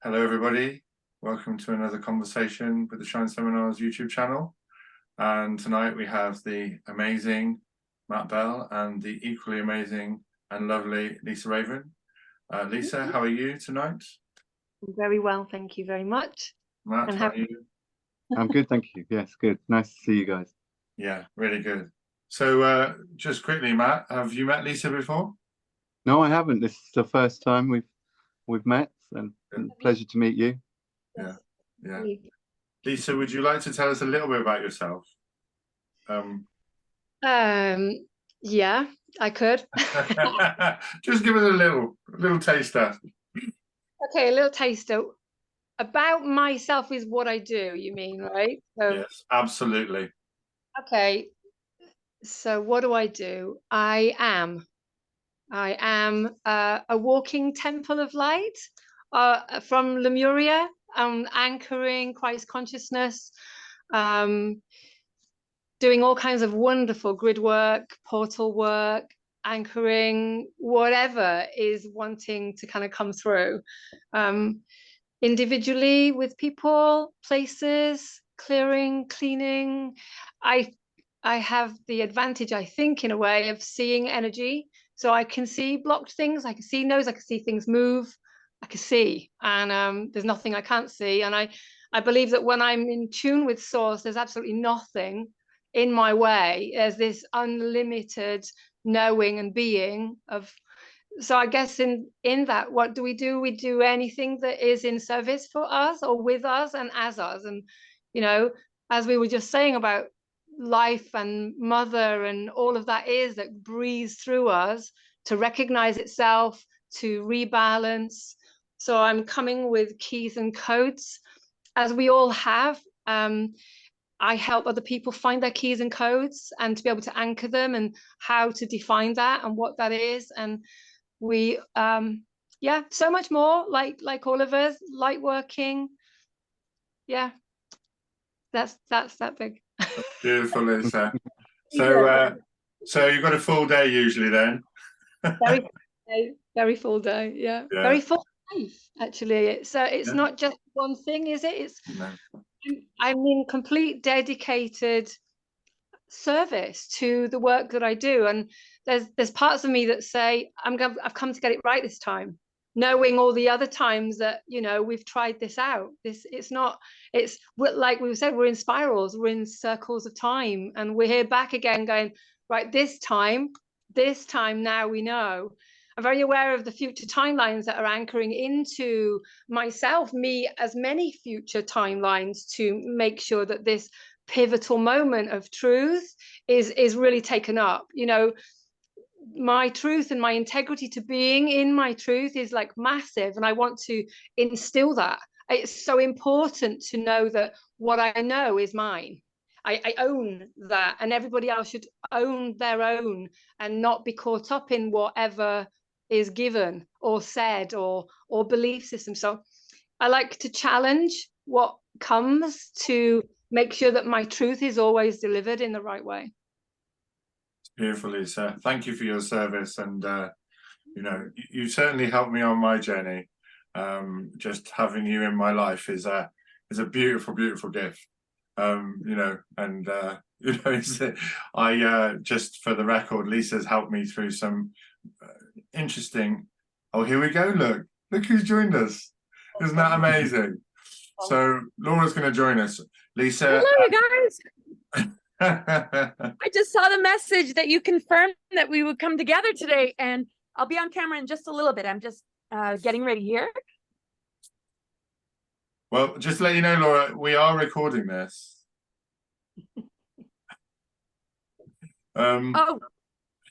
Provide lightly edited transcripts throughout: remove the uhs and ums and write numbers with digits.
Hello, everybody. Welcome to another conversation with the Shine Seminars YouTube channel. And tonight we have the amazing Matt Bell and the equally amazing and lovely Lisa Raven. Lisa, how are you tonight? Very well, thank you very much. Matt, And how are you? I'm good, thank you. Yes, good. Nice to see you guys. Yeah, really good. So just quickly, Matt, have you met Lisa before? No, I haven't. This is the first time we've met, and pleasure to meet you. Yeah. Lisa, would you like to tell us a little bit about yourself? Yeah, I could. Just give us a little taster. Okay, a little taster. About myself is what I do, you mean, right? So, yes, absolutely. Okay, so what do I do? I am a walking temple of light from Lemuria, anchoring Christ consciousness, doing all kinds of wonderful grid work, portal work, anchoring, whatever is wanting to kind of come through. Individually with people, places, clearing, cleaning. I have the advantage, I think, in a way, of seeing energy. So I can see blocked things, I can see nodes, I can see things move, I can see, and there's nothing I can't see. And I believe that when I'm in tune with source, there's absolutely nothing in my way. There's this unlimited knowing and being of. So I guess in that, what do? We do anything that is in service for us or with us and as us. And, you know, as we were just saying about life and mother and all of that is that breathes through us to recognize itself, to rebalance. So I'm coming with keys and codes, as we all have. I help other people find their keys and codes and to be able to anchor them and how to define that and what that is. And we yeah, so much more, like all of us, light working. Yeah, that's that big. Beautiful, Lisa. So you've got a full day usually then? Very full day. Yeah. Very full life, actually. It's not just one thing, is it? I'm in complete dedicated service to the work that I do, and there's parts of me that say I've come to get it right this time, knowing all the other times that, you know, we've tried this out. It's like we said, we're in spirals, we're in circles of time, and we're here back again going, right, this time now we know. I'm very aware of the future timelines that are anchoring into myself, me, as many future timelines, to make sure that this pivotal moment of truth is really taken up. You know, my truth and my integrity to being in my truth is like massive, and I want to instill that. It's so important to know that what I know is mine. I own that, and everybody else should own their own and not be caught up in whatever is given or said or belief system. So I like to challenge what comes to make sure that my truth is always delivered in the right way. Beautiful, Lisa. Thank you for your service, and you know, you certainly helped me on my journey. Just having you in my life is a beautiful, beautiful gift. You know, and you know, I just for the record, Lisa's helped me through some interesting. Oh, here we go! Look who's joined us. Isn't that amazing? So Laura's going to join us. Lisa. Hello, guys. I just saw the message that you confirmed that we would come together today, and I'll be on camera in just a little bit. I'm just getting ready here. Well, just to let you know, Laura, we are recording this. Oh,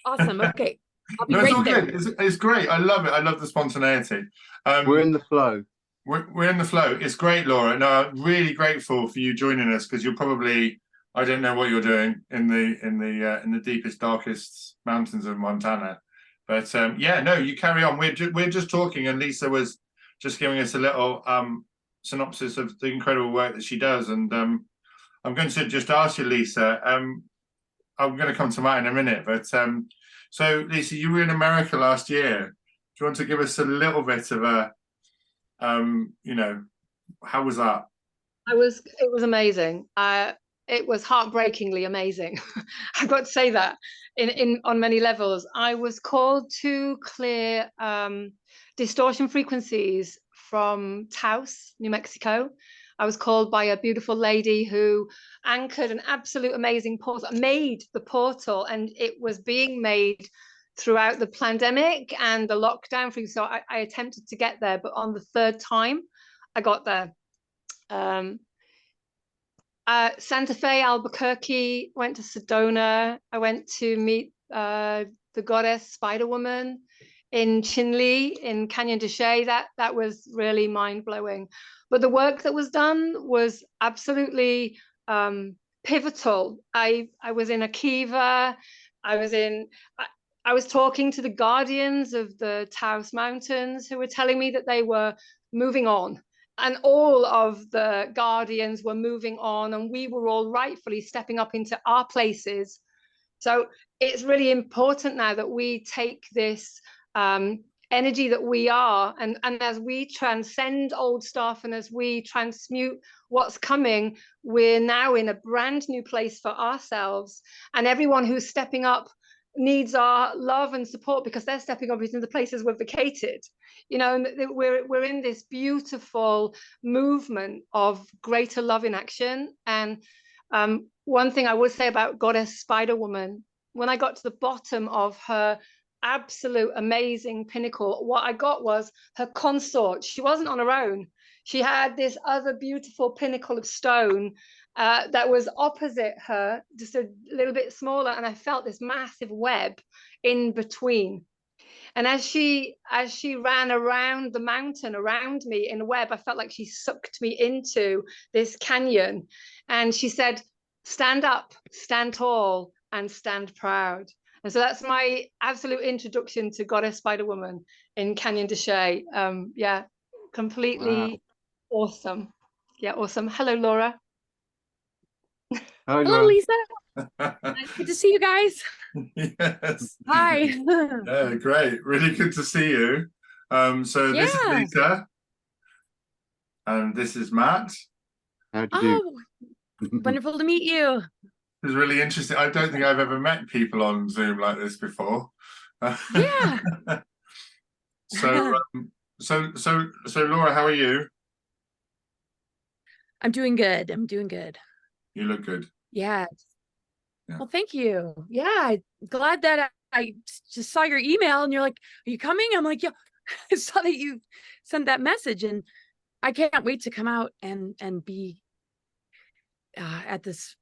awesome. Okay. I'll be it's all there. good. It's great. I love it. I love the spontaneity. We're in the flow. We're in the flow. It's great, Laura. No, I'm really grateful for you joining us, because you're probably, I don't know what you're doing in the deepest, darkest mountains of Montana, but yeah, no, you carry on. We're just talking, and Lisa was just giving us a little synopsis of the incredible work that she does, and I'm going to just ask you, Lisa. I'm going to come to Matt in a minute, but so Lisa, you were in America last year. Do you want to give us a little bit of You know, how was that? It was amazing. It was heartbreakingly amazing. I've got to say that on many levels. I was called to clear distortion frequencies from Taos, New Mexico. I was called by a beautiful lady who anchored an absolute amazing portal, made the portal, and it was being made throughout the pandemic and the lockdown. So I attempted to get there, but on the third time I got there. Santa Fe, Albuquerque, went to Sedona. I went to meet the goddess Spider Woman in Chinle in Canyon de Chelly. That was really mind-blowing. But the work that was done was absolutely pivotal. I was in Akiva. I was talking to the guardians of the Taos Mountains who were telling me that they were moving on. And all of the guardians were moving on, and we were all rightfully stepping up into our places. So it's really important now that we take this energy that we are, and as we transcend old stuff and as we transmute what's coming, we're now in a brand new place for ourselves. And everyone who's stepping up needs our love and support, because they're stepping up into the places we've vacated. You know, and we're in this beautiful movement of greater love in action. And one thing I would say about Goddess Spider Woman, when I got to the bottom of her absolute amazing pinnacle, what I got was her consort. She wasn't on her own. She had this other beautiful pinnacle of stone that was opposite her, just a little bit smaller, and I felt this massive web in between. And as she ran around the mountain around me in a web, I felt like she sucked me into this canyon. And she said, stand up, stand tall, and stand proud. And so that's my absolute introduction to Goddess Spider Woman in Canyon de Chelly. Yeah, completely awesome. Yeah, awesome. Hello, Laura. Hi, Hello, Laura. Lisa. Good to see you guys. Yes. Hi. Yeah, great. Really good to see you. So this is Lisa. And this is Matt. How do you do? Wonderful to meet you. It's really interesting. I don't think I've ever met people on Zoom like this before. Yeah. So Laura, how are you? I'm doing good. I'm doing good. You look good. Yeah. Yeah. Well, thank you. Yeah, I'm glad that I just saw your email and you're like, are you coming? I'm like, yeah, I saw that you sent that message, and I can't wait to come out and be at this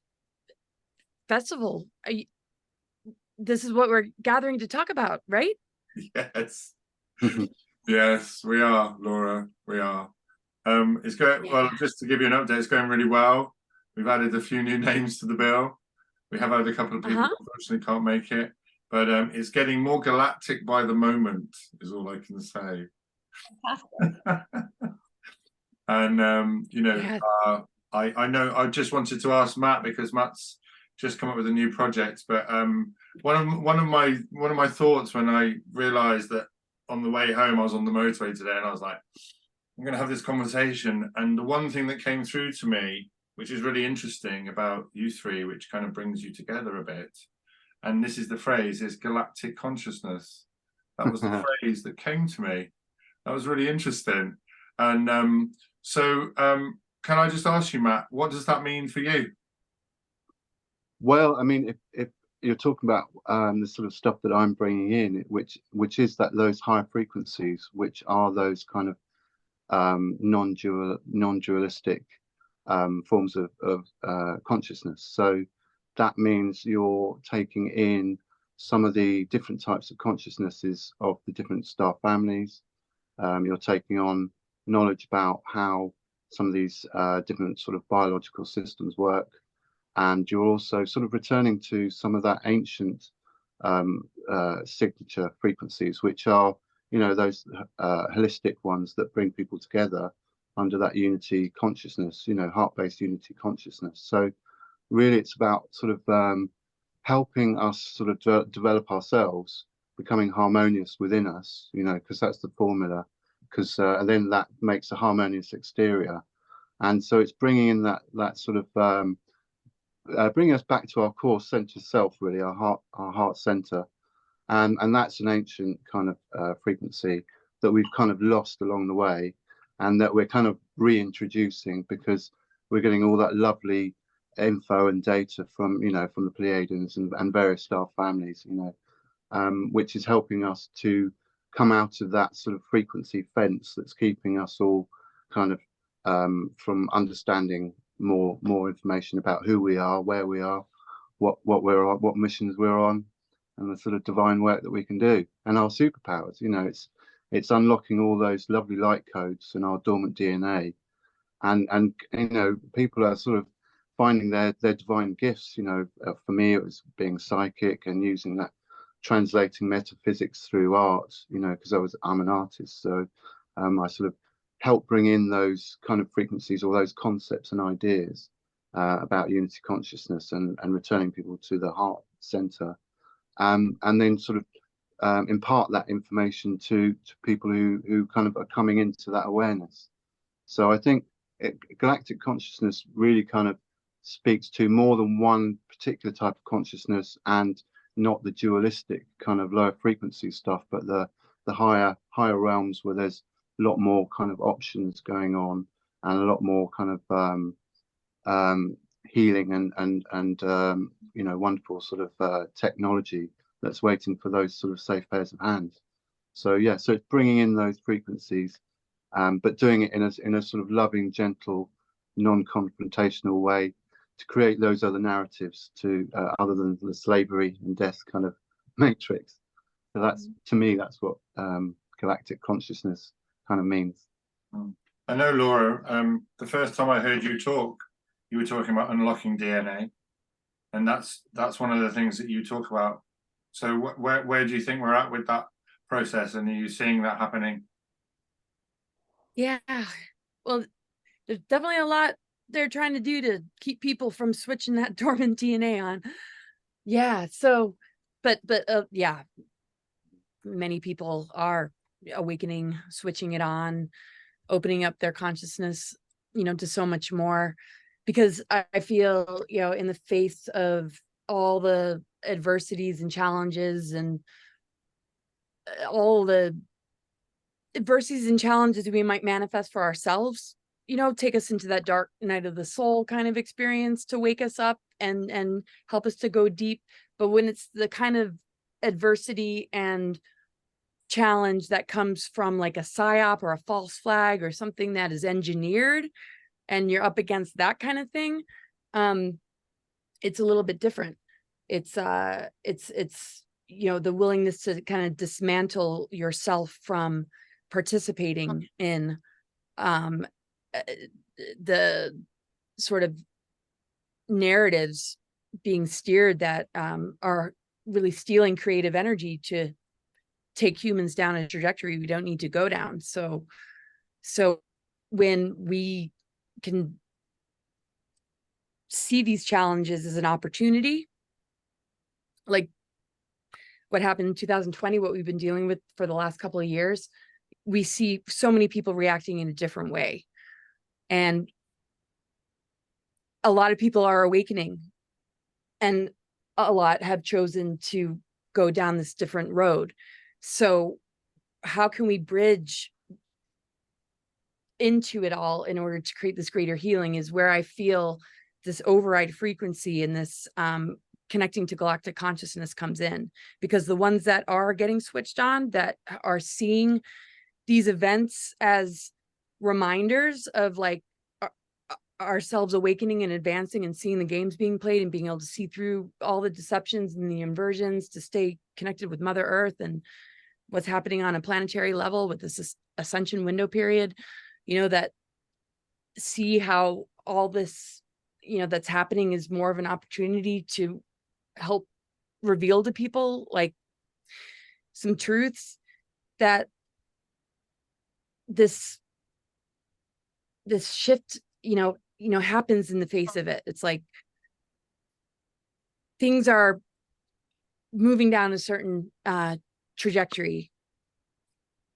festival. This is what we're gathering to talk about, right? Yes. Yes, we are, Laura. We are. It's going well. Just to give you an update, it's going really well. We've added a few new names to the bill. We have had a couple of people who unfortunately can't make it, but it's getting more galactic by the moment, is all I can say. And you know, I know I just wanted to ask Matt, because Matt's just come up with a new project, but one of my thoughts when I realized that on the way home I was on the motorway today, and I was like, I'm going to have this conversation, and the one thing that came through to me, which is really interesting about you three, which kind of brings you together a bit, and this is the phrase, is galactic consciousness. That was the phrase that came to me. That was really interesting. And so can I just ask you, Matt, what does that mean for you? Well, I mean, if you're talking about the sort of stuff that I'm bringing in, which is that those higher frequencies, which are those kind of non-dualistic forms of consciousness. So that means you're taking in some of the different types of consciousnesses of the different star families. You're taking on knowledge about how some of these different sort of biological systems work, and you're also sort of returning to some of that ancient signature frequencies, which are, you know, those holistic ones that bring people together under that unity consciousness, you know, heart-based unity consciousness. So really it's about sort of helping us sort of develop ourselves, becoming harmonious within us, you know, because that's the formula because then that makes a harmonious exterior. And so it's bringing in that sort of bringing us back to our core center self, really, our heart center. And that's an ancient kind of frequency that we've kind of lost along the way, and that we're kind of reintroducing, because we're getting all that lovely info and data from, from the Pleiadians and various star families, which is helping us to come out of that sort of frequency fence that's keeping us all kind of from understanding more information about who we are, where we are, what we're on, what missions we're on, and the sort of divine work that we can do, and our superpowers. It's unlocking all those lovely light codes and our dormant DNA, and people are sort of finding their divine gifts. For me, it was being psychic and using that, translating metaphysics through art. Because I'm an artist, so I sort of help bring in those kind of frequencies or those concepts and ideas about unity consciousness and returning people to the heart center, and then sort of impart that information to people who kind of are coming into that awareness. So I think galactic consciousness really kind of speaks to more than one particular type of consciousness, and not the dualistic kind of lower frequency stuff, but the higher realms where there's a lot more kind of options going on, and a lot more kind of healing and wonderful sort of technology that's waiting for those sort of safe pairs of hands. So yeah, so it's bringing in those frequencies, but doing it in a sort of loving, gentle, non-confrontational way, to create those other narratives to other than the slavery and death kind of matrix. So that's, to me, that's what galactic consciousness kind of means. I know, Laura, the first time I heard you talk, you were talking about unlocking DNA, and that's one of the things that you talk about. So where do you think we're at with that process, and are you seeing that happening? Yeah, well, there's definitely a lot they're trying to do to keep people from switching that dormant DNA on. Yeah, so but yeah, many people are awakening, switching it on, opening up their consciousness, to so much more, because I feel, in the face of all the adversities and challenges and all the adversities and challenges we might manifest for ourselves, take us into that dark night of the soul kind of experience to wake us up and help us to go deep. But when it's the kind of adversity and challenge that comes from like a psyop or a false flag or something that is engineered, and you're up against that kind of thing, it's a little bit different. It's the willingness to kind of dismantle yourself from participating in the sort of narratives being steered that are really stealing creative energy to take humans down a trajectory we don't need to go down. So when we can see these challenges as an opportunity, like what happened in 2020, what we've been dealing with for the last couple of years, we see so many people reacting in a different way. And a lot of people are awakening, and a lot have chosen to go down this different road. So how can we bridge into it all in order to create this greater healing is where I feel this override frequency and this connecting to galactic consciousness comes in, because the ones that are getting switched on, that are seeing these events as reminders of like ourselves awakening and advancing and seeing the games being played and being able to see through all the deceptions and the inversions to stay connected with Mother Earth and what's happening on a planetary level with this ascension window period, that see how all this, that's happening is more of an opportunity to help reveal to people like some truths that this shift, happens in the face of it. It's like things are moving down a certain trajectory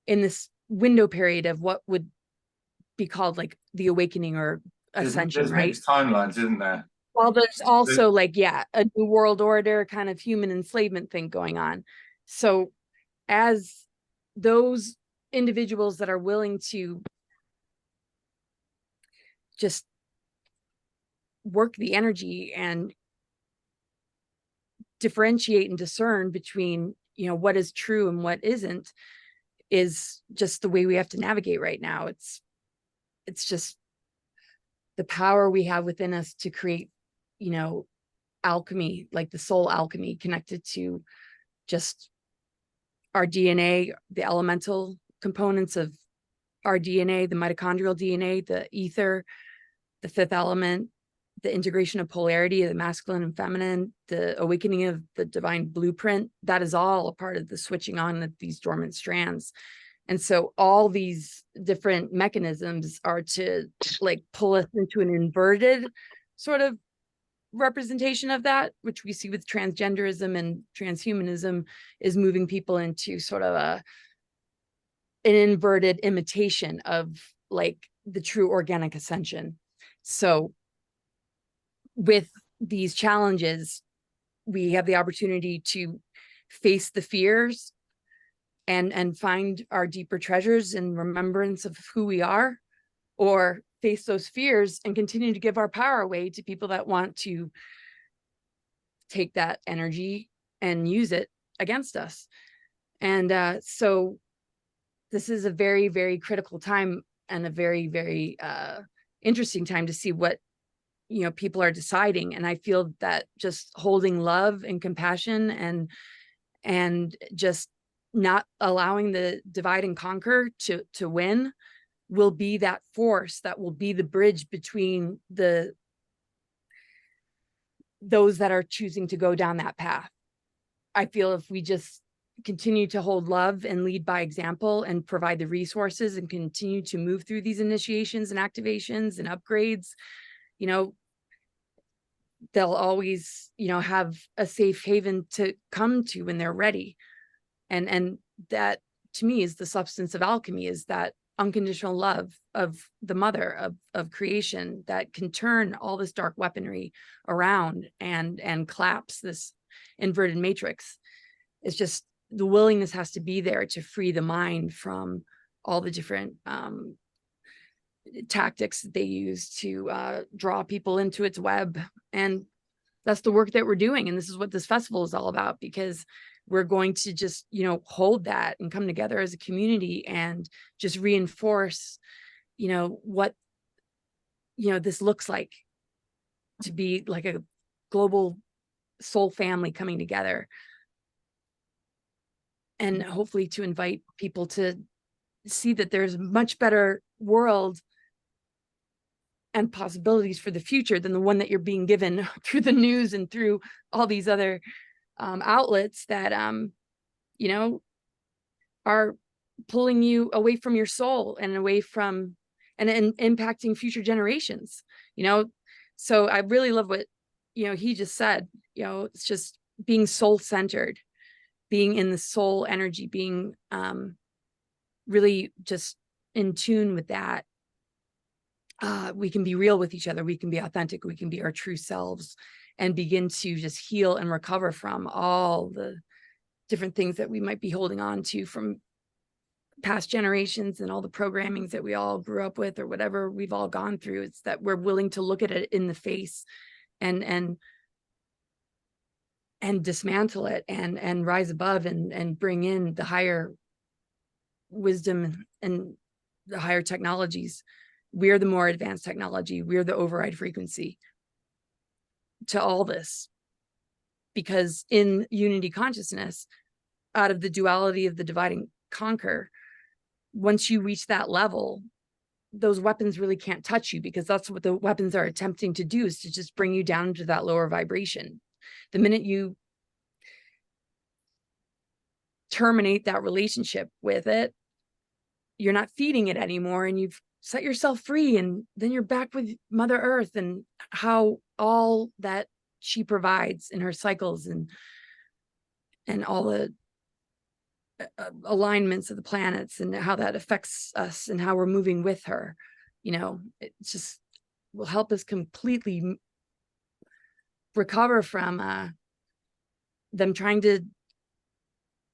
in this window period of what would be called like the awakening or ascension, there's right? mixed timelines, isn't there? Well, there's also like, yeah, a new world order kind of human enslavement thing going on. So as those individuals that are willing to just work the energy and differentiate and discern between, you know, what is true and what isn't, is just the way we have to navigate right now. It's just the power we have within us to create, you know, alchemy, like the soul alchemy connected to just our DNA, the elemental components of our DNA, the mitochondrial DNA, the ether, the fifth element, the integration of polarity, the masculine and feminine, the awakening of the divine blueprint. That is all a part of the switching on of these dormant strands. And so all these different mechanisms are to like pull us into an inverted sort of representation of that, which we see with transgenderism and transhumanism, is moving people into sort of an inverted imitation of like the true organic ascension. So with these challenges, we have the opportunity to face the fears and find our deeper treasures in remembrance of who we are, or face those fears and continue to give our power away to people that want to take that energy and use it against us. And so this is a very, very critical time, and a very, very interesting time to see what, you know, people are deciding. And I feel that just holding love and compassion and just not allowing the divide and conquer to win will be that force that will be the bridge between those that are choosing to go down that path. I feel if we just continue to hold love and lead by example and provide the resources and continue to move through these initiations and activations and upgrades, you know, they'll always, you know, have a safe haven to come to when they're ready. And that to me is the substance of alchemy, is that unconditional love of the mother of creation that can turn all this dark weaponry around and collapse this inverted matrix. It's just the willingness has to be there to free the mind from all the different tactics that they use to draw people into its web. And that's the work that we're doing. And this is what this festival is all about, because we're going to just, you know, hold that and come together as a community and just reinforce, you know, what, you know, this looks like to be like a global soul family coming together. And hopefully to invite people to see that there's a much better world and possibilities for the future than the one that you're being given through the news and through all these other outlets that, you know, are pulling you away from your soul and away from and impacting future generations, you know. So I really love what, you know, he just said, you know, it's just being soul centered, being in the soul energy, being really just in tune with that. We can be real with each other. We can be authentic. We can be our true selves and begin to just heal and recover from all the different things that we might be holding on to from past generations and all the programmings that we all grew up with or whatever we've all gone through. It's that we're willing to look at it in the face and dismantle it and rise above and bring in the higher wisdom and the higher technologies. We're the more advanced technology. We're the override frequency to all this, because in unity consciousness, out of the duality of the divide and conquer, once you reach that level, those weapons really can't touch you, because that's what the weapons are attempting to do, is to just bring you down to that lower vibration. The minute you terminate that relationship with it, you're not feeding it anymore, and you've set yourself free, and then you're back with Mother Earth and how all that she provides in her cycles and all the alignments of the planets and how that affects us and how we're moving with her. You know, it just will help us completely recover from them trying to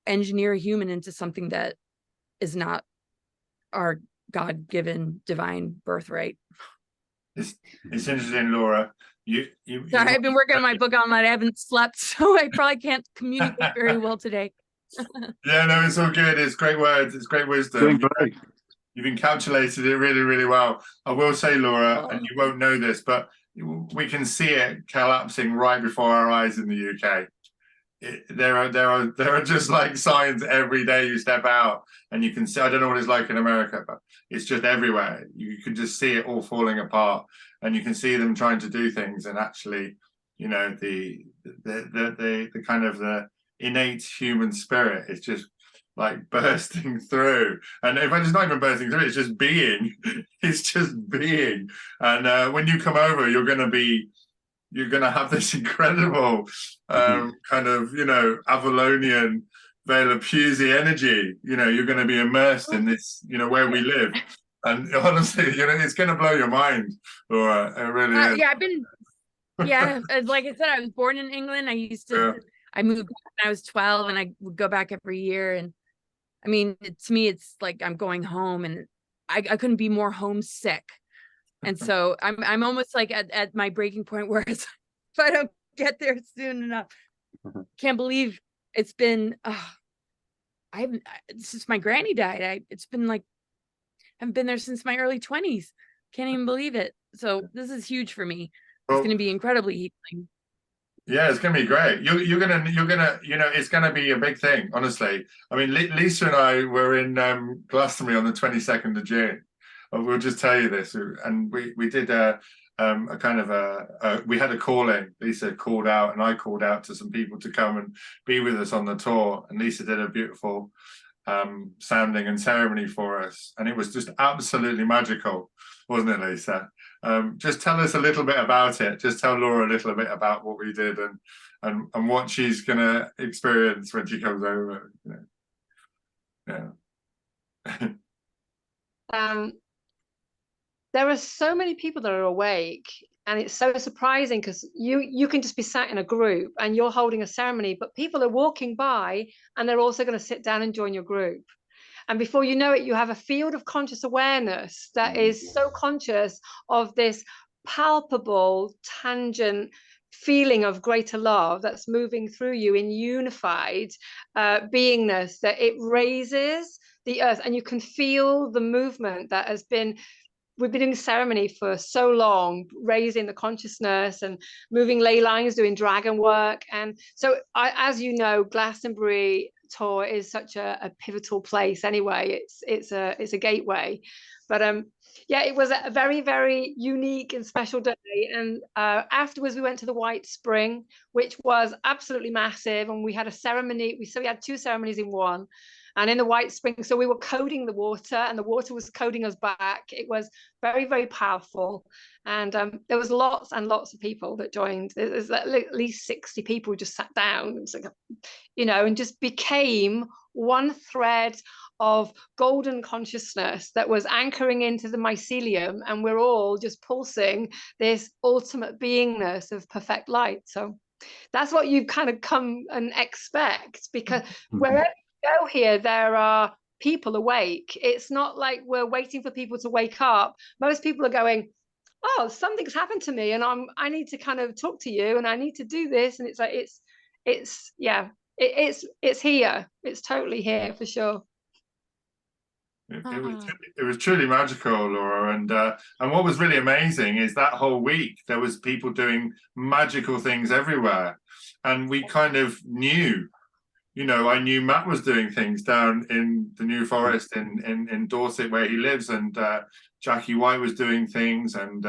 engineer a human into something that is not our God-given divine birthright. It's interesting, Laura. Sorry, I've been working on my book on that. I haven't slept, so I probably can't communicate very well today. Yeah, no, it's all good. It's great words. It's great wisdom. Doing great. You've encapsulated it really, really well. I will say, Laura, and you won't know this, but we can see it collapsing right before our eyes in the UK. There are just like signs every day you step out, and you can see. I don't know what it's like in America, but it's just everywhere. You can just see it all falling apart, and you can see them trying to do things, and actually, you know, the kind of the innate human spirit is just like bursting through. And if it's not even bursting through, it's just being. It's just being. And when you come over, you're going to have this incredible kind of, you know, Avalonian Vale of Pusey energy. You know, you're going to be immersed in this, you know, where we live. And honestly, you know, it's going to blow your mind, Laura. It really is. Yeah, like I said, I was born in England. I used to, I moved back when I was 12, and I would go back every year. And I mean, to me, it's like I'm going home, and I couldn't be more homesick. And so I'm almost like at my breaking point where it's, if I don't get there soon enough, can't believe it's been, since my granny died, it's been like, I've been there since my early 20s. Can't even believe it. So this is huge for me. It's going to be incredibly healing. Yeah, it's going to be great. You're gonna, you know, it's going to be a big thing, honestly. I mean, Lisa and I were in Glastonbury on the 22nd of June. We'll just tell you this, and we did a kind of we had a calling. Lisa called out, and I called out to some people to come and be with us on the tour. And Lisa did a beautiful sounding and ceremony for us, and it was just absolutely magical, wasn't it, Lisa? Just tell us a little bit about it. Just tell Laura a little bit about what we did and what she's gonna experience when she comes over. You know. Yeah. There are so many people that are awake, and it's so surprising because you can just be sat in a group and you're holding a ceremony, but people are walking by and they're also going to sit down and join your group. And before you know it, you have a field of conscious awareness that is so conscious of this palpable, tangent feeling of greater love that's moving through you in unified beingness, that it raises the earth, and you can feel the movement that has been. We've been in ceremony for so long, raising the consciousness and moving ley lines, doing dragon work. And so, as you know, Glastonbury tour is such a pivotal place anyway. It's a gateway. But yeah, it was a very, very unique and special day. And afterwards, we went to the White Spring, which was absolutely massive. And we had a ceremony. We had 2 ceremonies in one. And in the White Spring, so we were coding the water, and the water was coding us back. It was very, very powerful. And there was lots and lots of people that joined. There's at least 60 people who just sat down, you know, and just became one thread of golden consciousness that was anchoring into the mycelium. And we're all just pulsing this ultimate beingness of perfect light. So that's what you kind of come and expect, because wherever go here, there are people awake. It's not like we're waiting for people to wake up. Most people are going, oh, something's happened to me, and I need to kind of talk to you, and I need to do this. And it's like it's here. It's totally here for sure. It was truly magical, Laura, and what was really amazing is that whole week there was people doing magical things everywhere, and we kind of knew. You know, I knew Matt was doing things down in the New Forest in Dorset where he lives, and Jackie White was doing things, and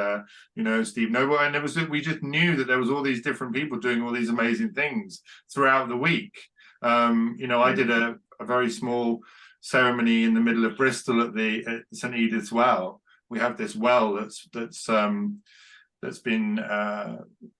you know, Steve Noble, and we just knew that there was all these different people doing all these amazing things throughout the week. You know, I did a very small ceremony in the middle of Bristol at St Edith's Well. We have this well that's been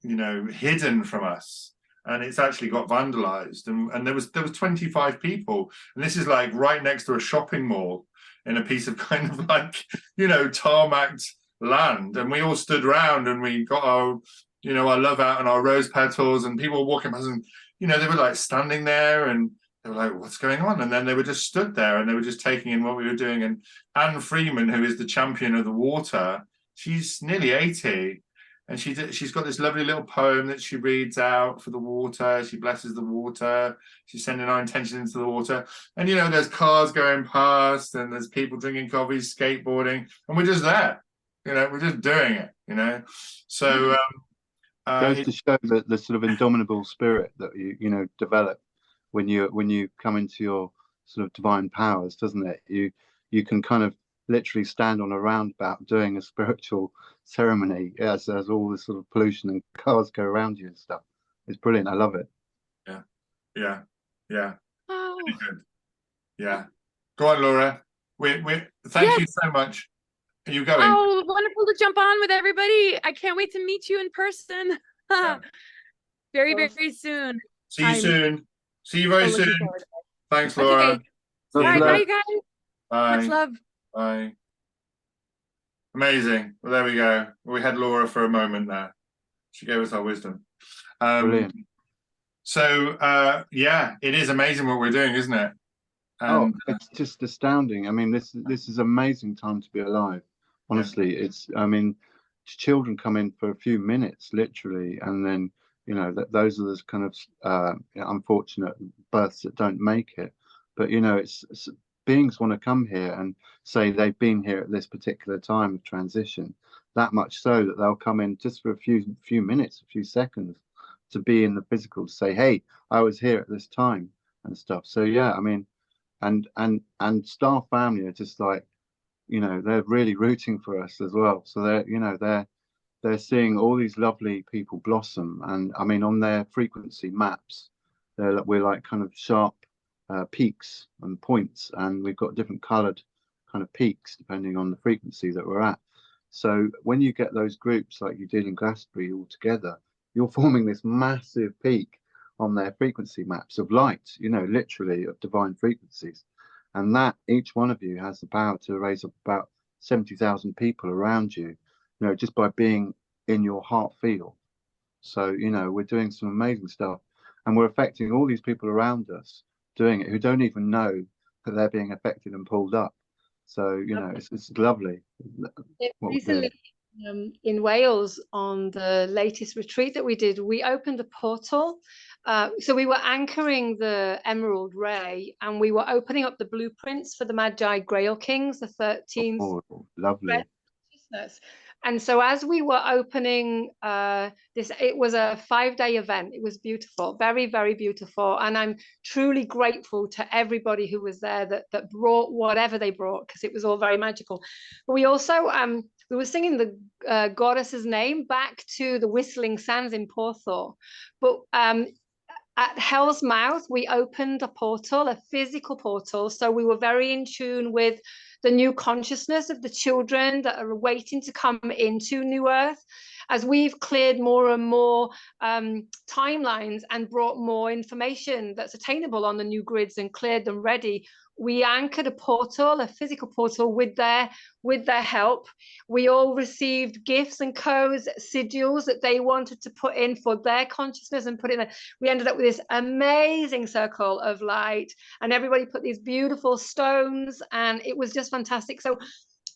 you know, hidden from us. and it's actually got vandalized, and there was 25 people, and this is like right next to a shopping mall in a piece of kind of like, you know, tarmacked land, and we all stood around and we got our, you know, our love out and our rose petals, and people were walking past, and you know, they were like standing there and they were like, what's going on? And then they were just stood there and they were just taking in what we were doing. And Anne Freeman, who is the champion of the water, she's nearly 80, and she's got this lovely little poem that she reads out for the water. She blesses the water. She's sending our intention into the water. And, you know, there's cars going past and there's people drinking coffee, skateboarding, and we're just there. You know, we're just doing it, you know. So goes to show that the sort of indomitable spirit that you know develop when you come into your sort of divine powers, doesn't it? You can kind of literally stand on a roundabout doing a spiritual ceremony as all this sort of pollution and cars go around you and stuff. It's brilliant. I love it. Yeah. Oh. Really good. Yeah. Go on, Laura. Thank you so much. Are you going? Oh, wonderful to jump on with everybody. I can't wait to meet you in person. Very, very soon. See you soon. See you very soon. Thanks, Laura. Okay. All right, bye, you guys. Bye. Much love. Bye. Amazing. Well, there we go. We had Laura for a moment there. She gave us our wisdom. Brilliant. So, yeah, it is amazing what we're doing, isn't it? And, it's just astounding. I mean, this is amazing time to be alive. Honestly, it's. I mean, children come in for a few minutes, literally, and then you know those are the kind of unfortunate births that don't make it. But you know, it's beings want to come here and say they've been here at this particular time of transition, that much so that they'll come in just for a few minutes, a few seconds, to be in the physical, to say, hey, I was here at this time and stuff. So yeah, I mean, and Star Family are just like, you know, they're really rooting for us as well. So they're, you know, they're seeing all these lovely people blossom, and I mean, on their frequency maps, we're like kind of sharp peaks and points, and we've got different coloured kind of peaks depending on the frequency that we're at. So when you get those groups like you did in Glastonbury all together, you're forming this massive peak on their frequency maps of light, you know, literally of divine frequencies. And that each one of you has the power to raise up about 70,000 people around you, you know, just by being in your heart field. So, you know, we're doing some amazing stuff, and we're affecting all these people around us doing it who don't even know that they're being affected and pulled up. So, you know, it's lovely. Recently, in Wales, on the latest retreat that we did, we opened a portal. So we were anchoring the emerald ray, and we were opening up the blueprints for the Magi Grail Kings, the 13th. Oh, lovely. And so as we were opening this, it was a 5-day event. It was beautiful, very, very beautiful. And I'm truly grateful to everybody who was there that brought whatever they brought, because it was all very magical. But we also, we were singing the goddess's name back to the Whistling Sands in Porthor. But at Hell's Mouth, we opened a portal, a physical portal. So we were very in tune with the new consciousness of the children that are waiting to come into New Earth. As we've cleared more and more timelines and brought more information that's attainable on the new grids and cleared them ready, we anchored a portal, a physical portal, with their help. We all received gifts and codes, sigils that they wanted to put in for their consciousness and put in. We ended up with this amazing circle of light, and everybody put these beautiful stones, and it was just fantastic. So,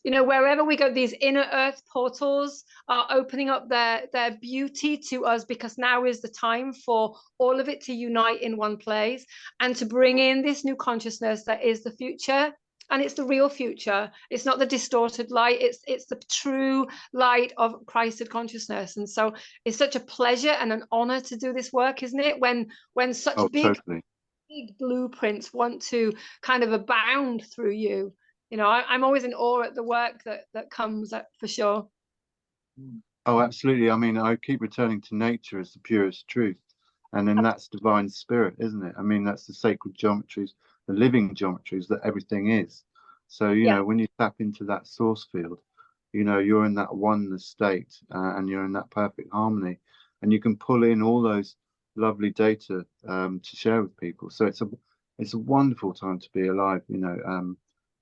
you know, wherever we go, these inner earth portals are opening up their beauty to us, because now is the time for all of it to unite in one place and to bring in this new consciousness that is the future. And it's the real future. It's not the distorted light. It's the true light of Christed consciousness. And so it's such a pleasure and an honor to do this work, isn't it? When such big blueprints want to kind of abound through you. You know, I'm always in awe at the work that comes up, for sure. Oh, absolutely. I mean, I keep returning to nature as the purest truth. And then that's divine spirit, isn't it? I mean, that's the sacred geometries, the living geometries that everything is. So, you know, when you tap into that source field, you know, you're in that oneness state, and you're in that perfect harmony. And you can pull in all those lovely data to share with people. So it's a wonderful time to be alive, you know,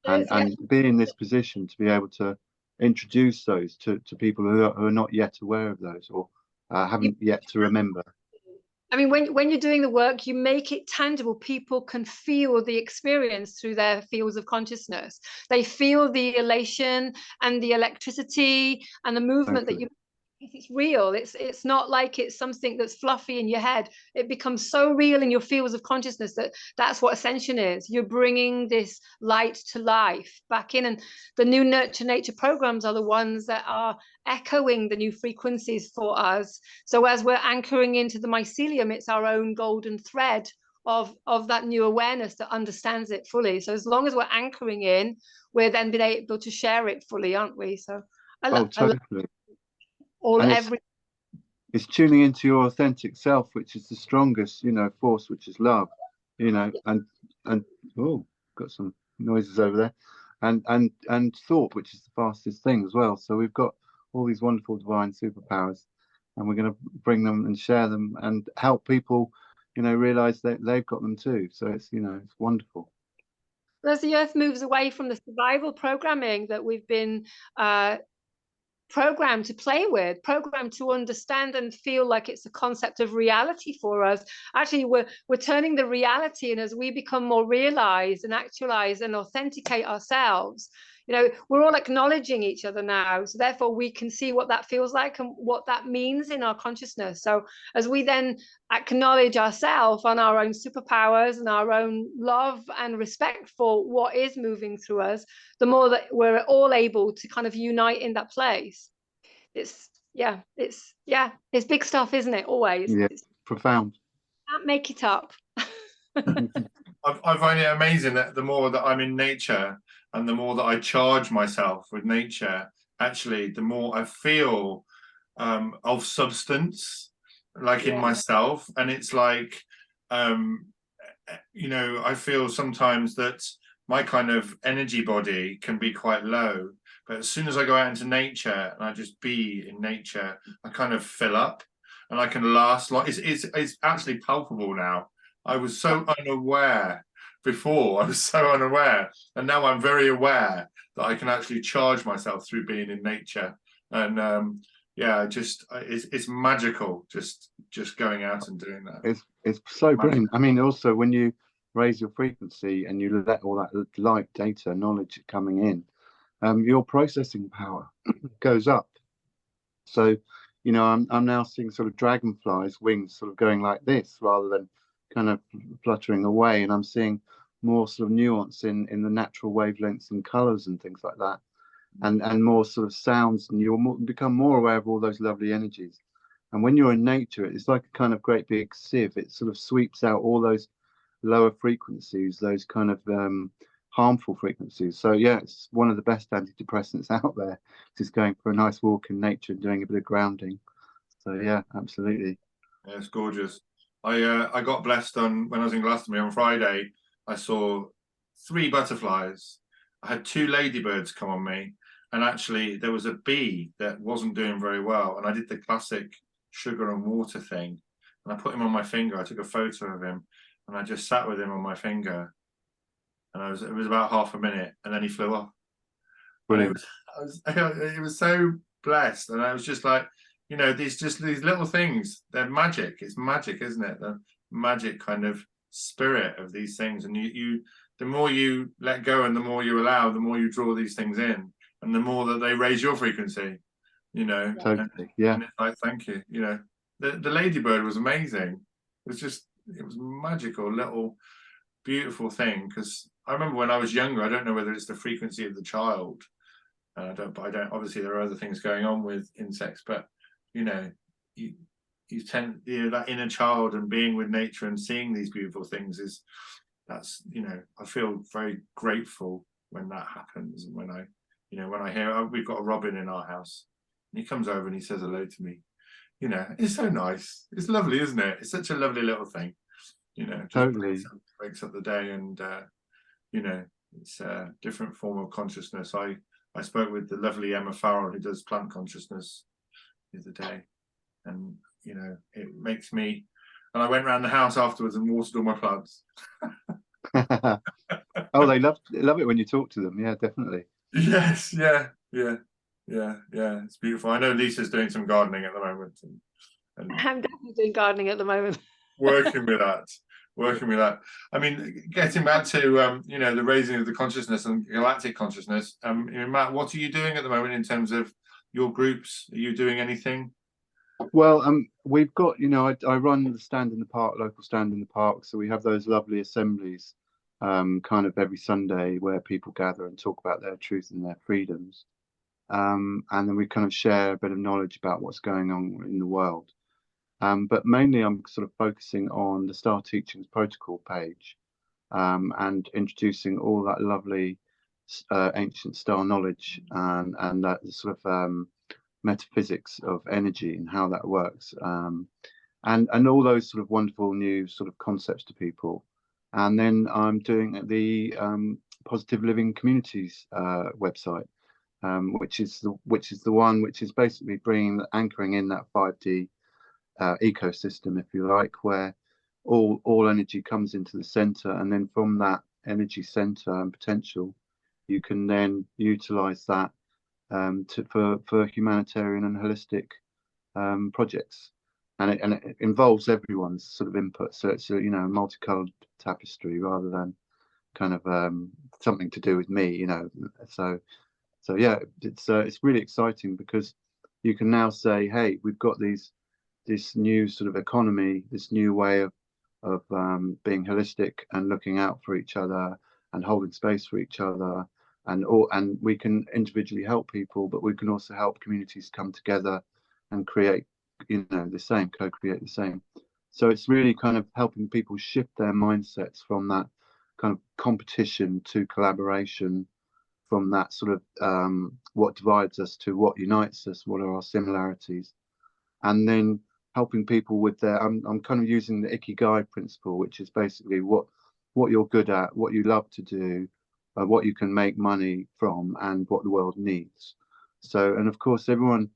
and be in this position to be able to introduce those to people who are not yet aware of those, or haven't yet to remember. I mean, when you're doing the work, you make it tangible. People can feel the experience through their fields of consciousness. They feel the elation and the electricity and the movement that you. It's real. It's not like it's something that's fluffy in your head. It becomes so real in your fields of consciousness that's what ascension is. You're bringing this light to life back in, and the new nurture nature programs are the ones that are echoing the new frequencies for us. So as we're anchoring into the mycelium, it's our own golden thread of that new awareness that understands it fully. So as long as we're anchoring in, we're then being able to share it fully, aren't we? So totally. It's tuning into your authentic self, which is the strongest, you know, force, which is love, you know, and oh, got some noises over there, and thought, which is the fastest thing as well. So we've got all these wonderful divine superpowers, and we're going to bring them and share them and help people, you know, realize that they've got them too. So it's, you know, it's wonderful. As the earth moves away from the survival programming that we've been programmed to play with, programmed to understand and feel like it's a concept of reality for us, actually we're turning the reality, and as we become more realized and actualize and authenticate ourselves, you know, we're all acknowledging each other now, so therefore we can see what that feels like and what that means in our consciousness. So as we then acknowledge ourselves on our own superpowers and our own love and respect for what is moving through us, the more that we're all able to kind of unite in that place. It's big stuff, isn't it? Always. Yeah, it's profound. Can't make it up. I find it amazing that the more that I'm in nature and the more that I charge myself with nature, actually, the more I feel of substance, like in myself. And it's like, you know, I feel sometimes that my kind of energy body can be quite low. But as soon as I go out into nature and I just be in nature, I kind of fill up and I can last like it's actually palpable now. I was so unaware before. I was so unaware, and now I'm very aware that I can actually charge myself through being in nature. And yeah, just it's magical. Just going out and doing that. It's so brilliant. I mean, also when you raise your frequency and you let all that light, data, knowledge coming in, your processing power goes up. So, you know, I'm now seeing sort of dragonflies' wings sort of going like this rather than kind of fluttering away, and I'm seeing more sort of nuance in the natural wavelengths and colors and things like that, and more sort of sounds, and you'll become more aware of all those lovely energies. And when you're in nature, it's like a kind of great big sieve. It sort of sweeps out all those lower frequencies, those kind of harmful frequencies. So yeah, it's one of the best antidepressants out there, just going for a nice walk in nature and doing a bit of grounding. So yeah, absolutely. Yeah, it's gorgeous. I got blessed when I was in Glastonbury on Friday. I saw 3 butterflies. I had 2 ladybirds come on me, and actually there was a bee that wasn't doing very well, and I did the classic sugar and water thing, and I put him on my finger. I took a photo of him and I just sat with him on my finger, and it was about half a minute, and then he flew off. Brilliant. It was so blessed, and I was just like, you know, these little things, they're magic. It's magic, isn't it? The magic kind of spirit of these things. And you the more you let go and the more you allow, the more you draw these things in, and the more that they raise your frequency, you know. Totally. Yeah. And it's like, thank you. You know, the ladybird was amazing. It was magical, little beautiful thing. Because I remember when I was younger, I don't know whether it's the frequency of the child, and I don't obviously there are other things going on with insects, but you know, you tend, you know, that inner child and being with nature and seeing these beautiful things that's, you know, I feel very grateful when that happens. And when I hear, we've got a robin in our house, and he comes over and he says hello to me, you know, it's so nice. It's lovely, isn't it? It's such a lovely little thing, you know. Totally breaks up the day, and you know, it's a different form of consciousness. I spoke with the lovely Emma Farrell, who does plant consciousness, the other day, and you know, it makes me and I went around the house afterwards and watered all my plants. Oh, they love it when you talk to them. Yeah, definitely. Yes, yeah. It's beautiful. I know Lisa's doing some gardening at the moment, and I'm definitely doing gardening at the moment. working with that. I mean, getting back to you know, the raising of the consciousness and galactic consciousness. You know, Matt, what are you doing at the moment in terms of your groups? Are you doing anything? Well, we've got, you know, I run the Stand in the Park, local Stand in the Park, so we have those lovely assemblies, kind of every Sunday, where people gather and talk about their truth and their freedoms, and then we kind of share a bit of knowledge about what's going on in the world. But mainly, I'm sort of focusing on the Star Teachings protocol page, and introducing all that lovely ancient star knowledge and that sort of metaphysics of energy and how that works, and all those sort of wonderful new sort of concepts to people. And then I'm doing the Positive Living Communities website, which is the one which is basically anchoring in that 5D ecosystem, if you like, where all energy comes into the center, and then from that energy center and potential, you can then utilize that for humanitarian and holistic projects, and it involves everyone's sort of input. So it's a, you know, multicolored tapestry rather than kind of something to do with me, you know. So yeah, it's really exciting because you can now say, hey, we've got this new sort of economy, this new way of being holistic and looking out for each other and holding space for each other, and we can individually help people, but we can also help communities come together and create, you know, co-create the same. So it's really kind of helping people shift their mindsets from that kind of competition to collaboration, from that sort of what divides us to what unites us, what are our similarities, and then helping people with their, I'm kind of using the Ikigai principle, which is basically what you're good at, what you love to do, what you can make money from, and what the world needs. So, and of course, everyone,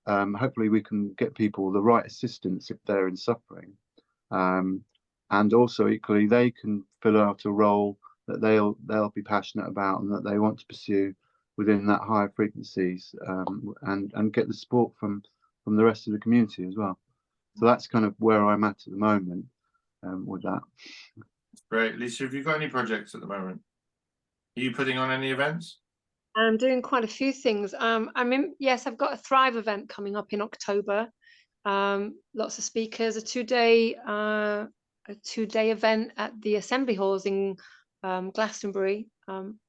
hopefully we can get people the right assistance if they're in suffering. And also equally, they can fill out a role that they'll be passionate about and that they want to pursue within that higher frequencies, and get the support from the rest of the community as well. So that's kind of where I'm at the moment with that. Great. Lisa, have you got any projects at the moment? Are you putting on any events? I'm doing quite a few things. Yes, I've got a Thrive event coming up in October. Lots of speakers, a two-day event at the Assembly Halls in Glastonbury.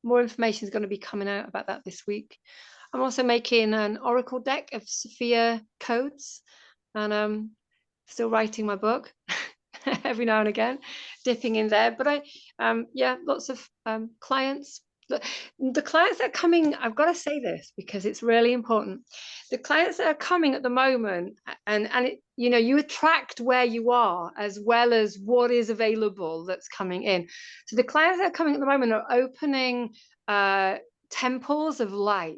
More information is going to be coming out about that this week. I'm also making an oracle deck of Sophia codes, and still writing my book every now and again, dipping in there. But yeah, lots of clients. The clients that are coming, I've got to say this because it's really important. The clients that are coming at the moment, and you know, you attract where you are as well as what is available that's coming in. So the clients that are coming at the moment are opening temples of light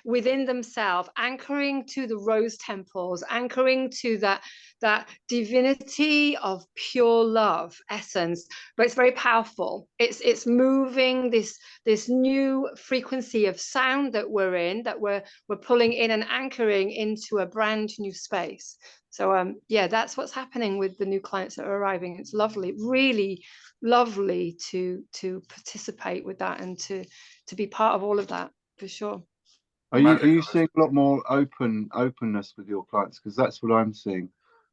within themselves, anchoring to the rose temples, anchoring to that divinity of pure love essence. But it's very powerful. It's moving this new frequency of sound that we're in, that we're pulling in and anchoring into a brand new space. So yeah, that's what's happening with the new clients that are arriving. It's lovely, really lovely to participate with that and to be part of all of that, for sure. Are you seeing a lot more openness with your clients? Because that's what I'm seeing.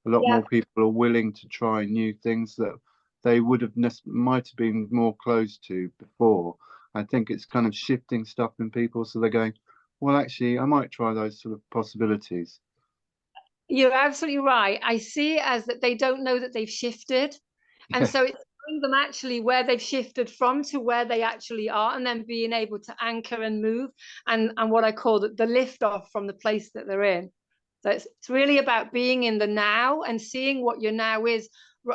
A lot more people are willing to try new things that they might have been more closed to before. I think it's kind of shifting stuff in people, so they're going, well, actually, I might try those sort of possibilities. You're absolutely right. I see it as that they don't know that they've shifted, and so it's showing them actually where they've shifted from to where they actually are, and then being able to anchor and move, and what I call the lift off from the place that they're in. So it's really about being in the now and seeing what your now is,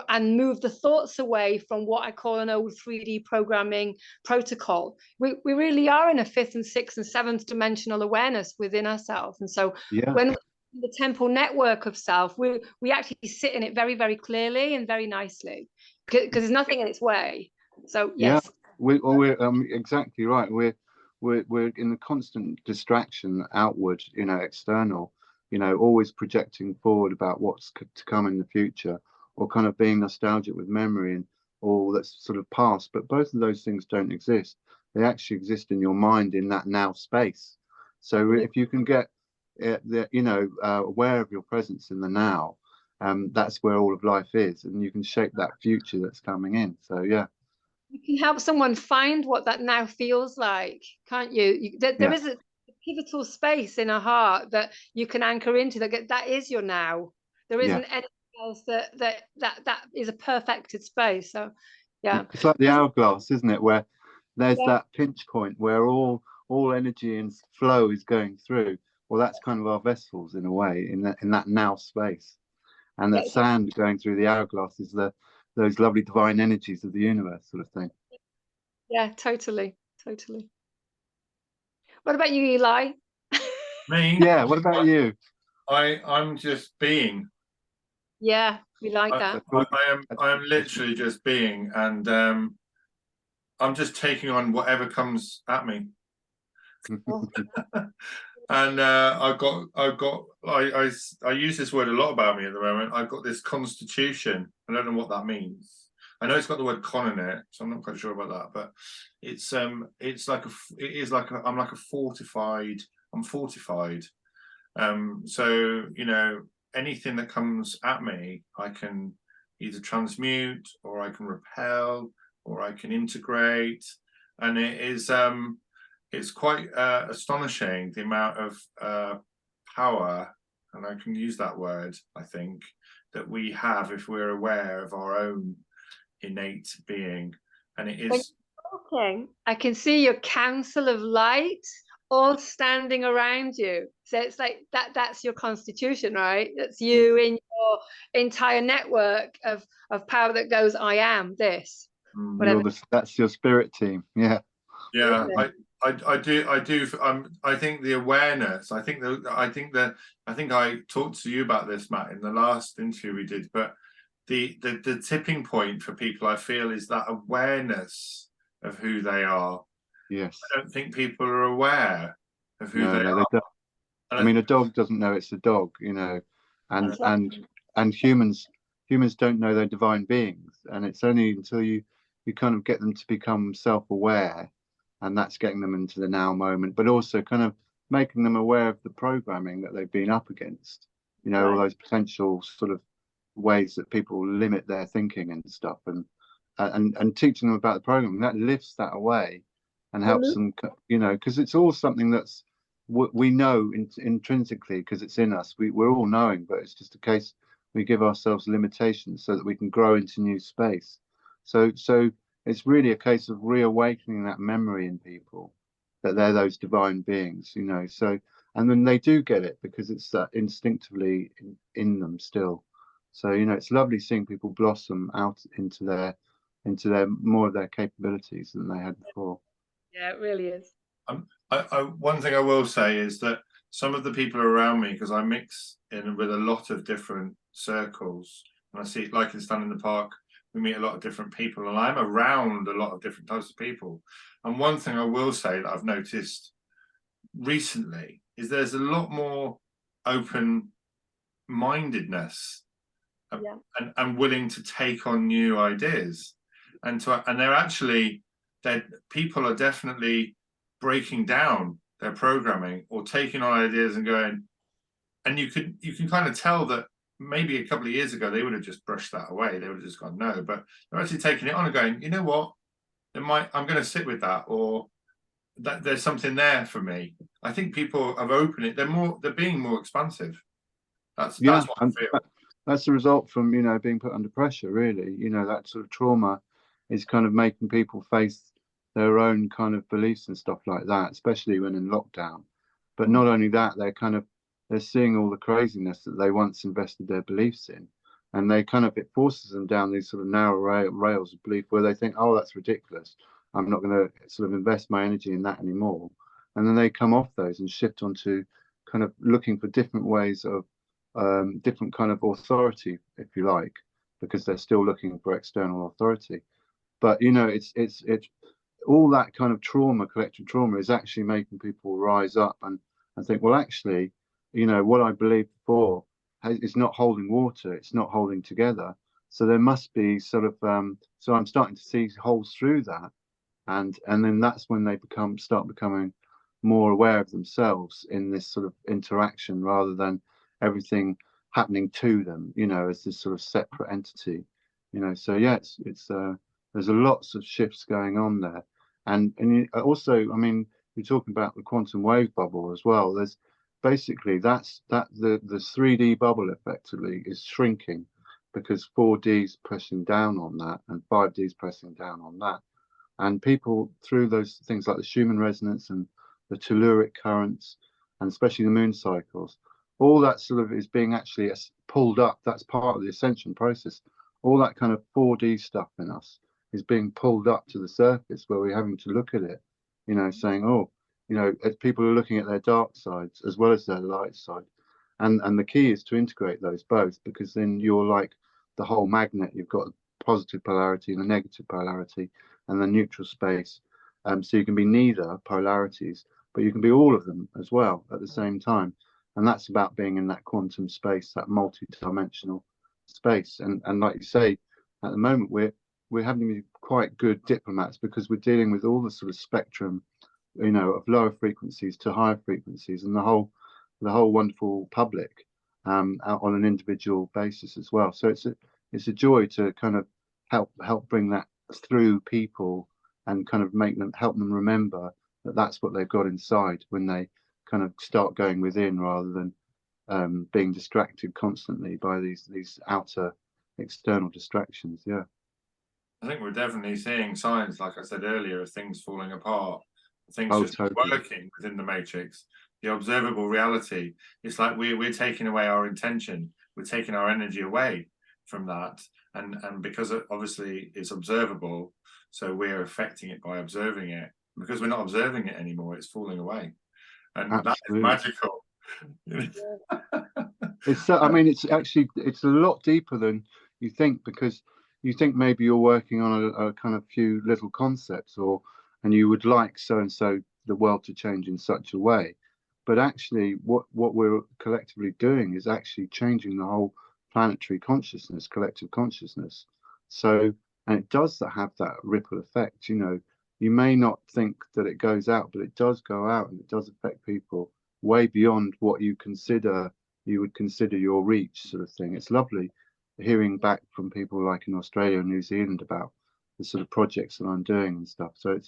and move the thoughts away from what I call an old 3D programming protocol. We really are in a 5th and 6th and 7th dimensional awareness within ourselves, and so when the temple network of self, we actually sit in it very, very clearly and very nicely, because there's nothing in its way. So yes. Yeah, we're exactly right. We're in the constant distraction outward, external, always projecting forward about what's to come in the future, or kind of being nostalgic with memory and all that's sort of past. But both of those things don't exist. They actually exist in your mind in that now space. So if you can get aware of your presence in the now, that's where all of life is, and you can shape that future that's coming in. So yeah. You can help someone find what that now feels like, can't you? There is a pivotal space in a heart that you can anchor into. That is your now. There isn't anything else that is a perfected space. So yeah, it's like the hourglass, isn't it? Where there's that pinch point where all energy and flow is going through. Well, that's kind of our vessels in a way, in that now space, and that sand going through the hourglass is those lovely divine energies of the universe, sort of thing. Yeah, totally. What about you, Eli? Me? Yeah, what about you? I'm just being. Yeah, we like that. I am literally just being, and I'm just taking on whatever comes at me. And I use this word a lot about me at the moment. I've got this constitution. I don't know what that means. I know it's got the word con in it, so I'm not quite sure about that. But I'm fortified. So anything that comes at me, I can either transmute, or I can repel, or I can integrate, and it's quite astonishing the amount of power, and I can use that word, I think, that we have if we're aware of our own innate being. And it is. Okay, I can see your council of light all standing around you. So it's like that's your constitution, right? That's you in your entire network of power that goes, I am this. Whatever. That's your spirit team. Yeah. Yeah, I do. I think the awareness. I think I talked to you about this, Matt, in the last interview we did. But the tipping point for people, I feel, is that awareness of who they are. Yes. I don't think people are aware of who they are. They don't. I mean, a dog doesn't know it's a dog, and humans don't know they're divine beings, and it's only until you kind of get them to become self-aware, and that's getting them into the now moment, but also kind of making them aware of the programming that they've been up against, all those potential sort of ways that people limit their thinking and stuff, and teaching them about the programming that lifts that away and helps them, because it's all something that's we know intrinsically, because it's in us. We're all knowing, but it's just a case we give ourselves limitations so that we can grow into new space. So it's really a case of reawakening that memory in people that they're those divine beings, So, and then they do get it because it's that instinctively in them still. So it's lovely seeing people blossom out into their more of their capabilities than they had before. Yeah, it really is. One thing I will say is that some of the people around me, because I mix in with a lot of different circles, and I see, like in Stand in the Park, we meet a lot of different people, and I'm around a lot of different types of people. And one thing I will say that I've noticed recently is there's a lot more open-mindedness and willing to take on new ideas, and people are definitely breaking down their programming or taking on ideas and going, and you can kind of tell that maybe a couple of years ago they would have just brushed that away, they would have just gone no, but they're actually taking it on and going, you know what, I'm going to sit with that, or that there's something there for me. I think people have opened it, they're being more expansive. That's what I feel. That's the result from being put under pressure, really. That sort of trauma is kind of making people face their own kind of beliefs and stuff like that, especially when in lockdown. But not only that, they're seeing all the craziness that they once invested their beliefs in, and it forces them down these sort of narrow rails of belief where they think, oh, that's ridiculous, I'm not going to sort of invest my energy in that anymore. And then they come off those and shift onto kind of looking for different ways of different kind of authority, if you like, because they're still looking for external authority. But you know, it's all that kind of trauma, collective trauma, is actually making people rise up and think, well, actually, you know, what I believed before is not holding water, it's not holding together. So there must be sort of so I'm starting to see holes through that, and then that's when they start becoming more aware of themselves in this sort of interaction, rather than everything happening to them, you know, as this sort of separate entity, you know. So yeah, it's there's lots of shifts going on there, and also, I mean, you're talking about the quantum wave bubble as well. There's basically the 3D bubble effectively is shrinking, because 4D is pressing down on that and 5D is pressing down on that. And people, through those things like the Schumann resonance and the telluric currents, and especially the moon cycles, all that sort of is being actually pulled up. That's part of the ascension process. All that kind of 4D stuff in us is being pulled up to the surface, where we're having to look at it, you know, saying, oh, you know, as people are looking at their dark sides as well as their light side. And the key is to integrate those both, because then you're like the whole magnet. You've got the positive polarity and the negative polarity and the neutral space. So you can be neither polarities, but you can be all of them as well at the same time. And that's about being in that quantum space, that multi-dimensional space. And like you say, at the moment we're having to be quite good diplomats, because we're dealing with all the sort of spectrum, you know, of lower frequencies to higher frequencies, and the whole wonderful public on an individual basis as well. So it's a joy to kind of help bring that through people, and kind of help them remember that that's what they've got inside when they kind of start going within, rather than being distracted constantly by these outer external distractions. Yeah, I think we're definitely seeing signs, like I said earlier, of things falling apart, things just totally working within the matrix. The observable reality, it's like we're taking away our intention, we're taking our energy away from that, and because obviously it's observable, so we're affecting it by observing it. Because we're not observing it anymore, it's falling away, and absolutely. that is magical. It's I mean, it's a lot deeper than you think, because you think maybe you're working on a kind of few little concepts, and you would like so and so the world to change in such a way, but actually what we're collectively doing is actually changing the whole planetary consciousness, collective consciousness. So, and it does have that ripple effect. You know, you may not think that it goes out, but it does go out, and it does affect people way beyond what you would consider your reach, sort of thing. It's lovely hearing back from people like in Australia and New Zealand about the sort of projects that I'm doing and stuff. So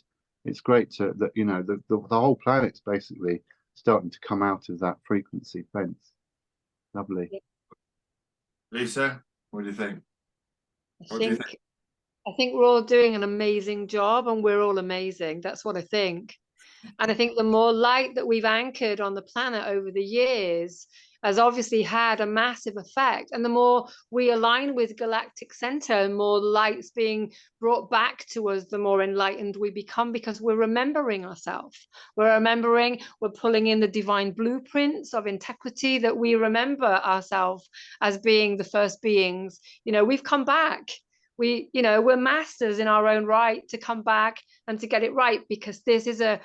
it's great that, you know, the whole planet's basically starting to come out of that frequency fence. Lovely. Lisa, what do you think? I think we're all doing an amazing job, and we're all amazing. That's what I think. And I think the more light that we've anchored on the planet over the years has obviously had a massive effect. And the more we align with galactic center, and more light's being brought back to us, the more enlightened we become, because we're remembering ourselves. We're pulling in the divine blueprints of integrity, that we remember ourselves as being the first beings. You know, we've come back. We're masters in our own right to come back and to get it right, because this is a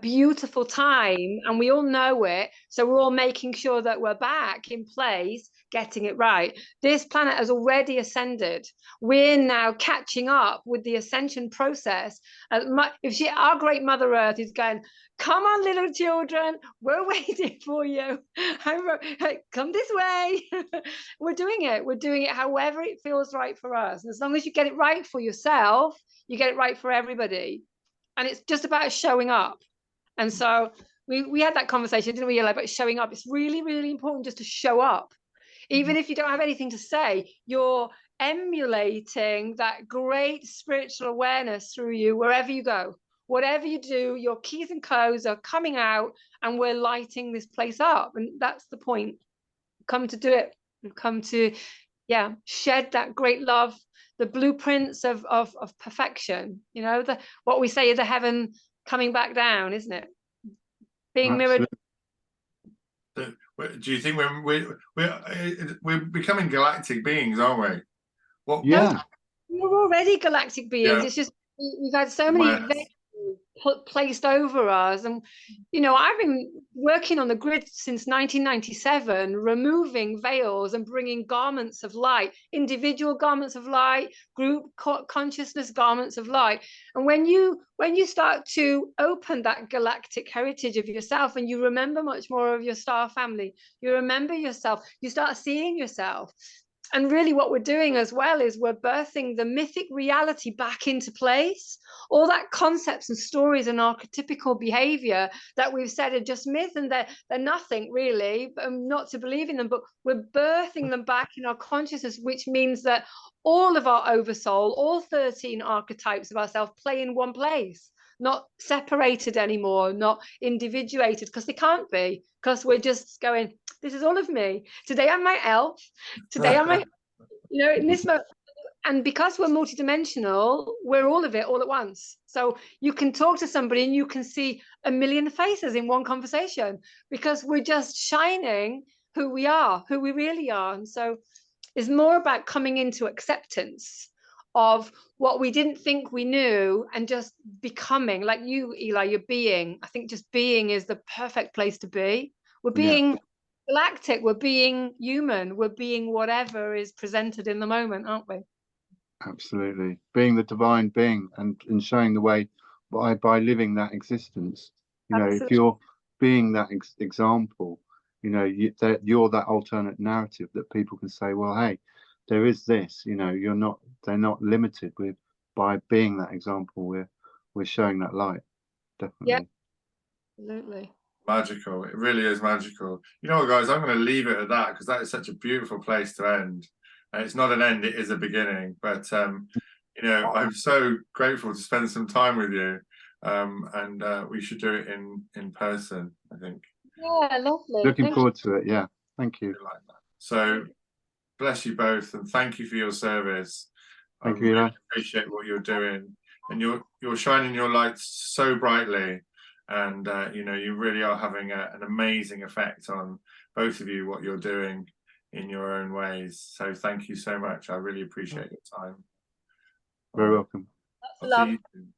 beautiful time, and we all know it. So we're all making sure that we're back in place, getting it right. This planet has already ascended. We're now catching up with the ascension process. Our great Mother Earth is going, come on, little children, we're waiting for you. Come this way. We're doing it however it feels right for us. And as long as you get it right for yourself, you get it right for everybody. And it's just about showing up. And so we had that conversation, didn't we, about showing up. It's really, really important just to show up. Even if you don't have anything to say, you're emulating that great spiritual awareness through you wherever you go. Whatever you do, your keys and codes are coming out, and we're lighting this place up. And that's the point. We've come to do it. We've come to, shed that great love, the blueprints of perfection. You know, what we say is the heaven coming back down, isn't it? Being mirrored. Do you think we're becoming galactic beings, aren't we? What? Yeah. We're already galactic beings. Yeah. It's just we've had so many veils placed over us, and you know, I've been working on the grid since 1997, removing veils and bringing garments of light, individual garments of light, group consciousness garments of light. And when you start to open that galactic heritage of yourself, and you remember much more of your star family, you remember yourself, you start seeing yourself. And really what we're doing as well is we're birthing the mythic reality back into place. All that concepts and stories and archetypical behavior that we've said are just myth, and they're nothing really, not to believe in them, but we're birthing them back in our consciousness, which means that all of our oversoul, all 13 archetypes of ourselves play in one place, not separated anymore, not individuated, because they can't be, because we're just going, this is all of me. Today I'm my elf. Today I'm my, you know, in this moment. And because we're multidimensional, we're all of it all at once. So you can talk to somebody and you can see a million faces in one conversation, because we're just shining who we are, who we really are. And so it's more about coming into acceptance of what we didn't think we knew, and just becoming, like you, Eli, you're being. I think just being is the perfect place to be. We're being galactic, we're being human, we're being whatever is presented in the moment, aren't we? Absolutely. Being the divine being, and showing the way by living that existence. You know, Absolutely. if you're being that example, you know, you're that alternate narrative that people can say, well, hey, there is this, you know, they're not limited by being that example. We're showing that light. Definitely. Yeah, absolutely. Magical. It really is magical. You know what, guys, I'm going to leave it at that, because that is such a beautiful place to end. It's not an end, it is a beginning. But you know, I'm so grateful to spend some time with you, and we should do it in person, I think. Yeah, lovely. Looking forward to it. Yeah, thank you. Like that. So bless you both, and thank you for your service. Thank you, Eli. Appreciate what you're doing, and you're shining your lights so brightly, and you know, you really are having an amazing effect on both of you, what you're doing in your own ways. So thank you so much. I really appreciate your time. Very welcome. Love. See you soon.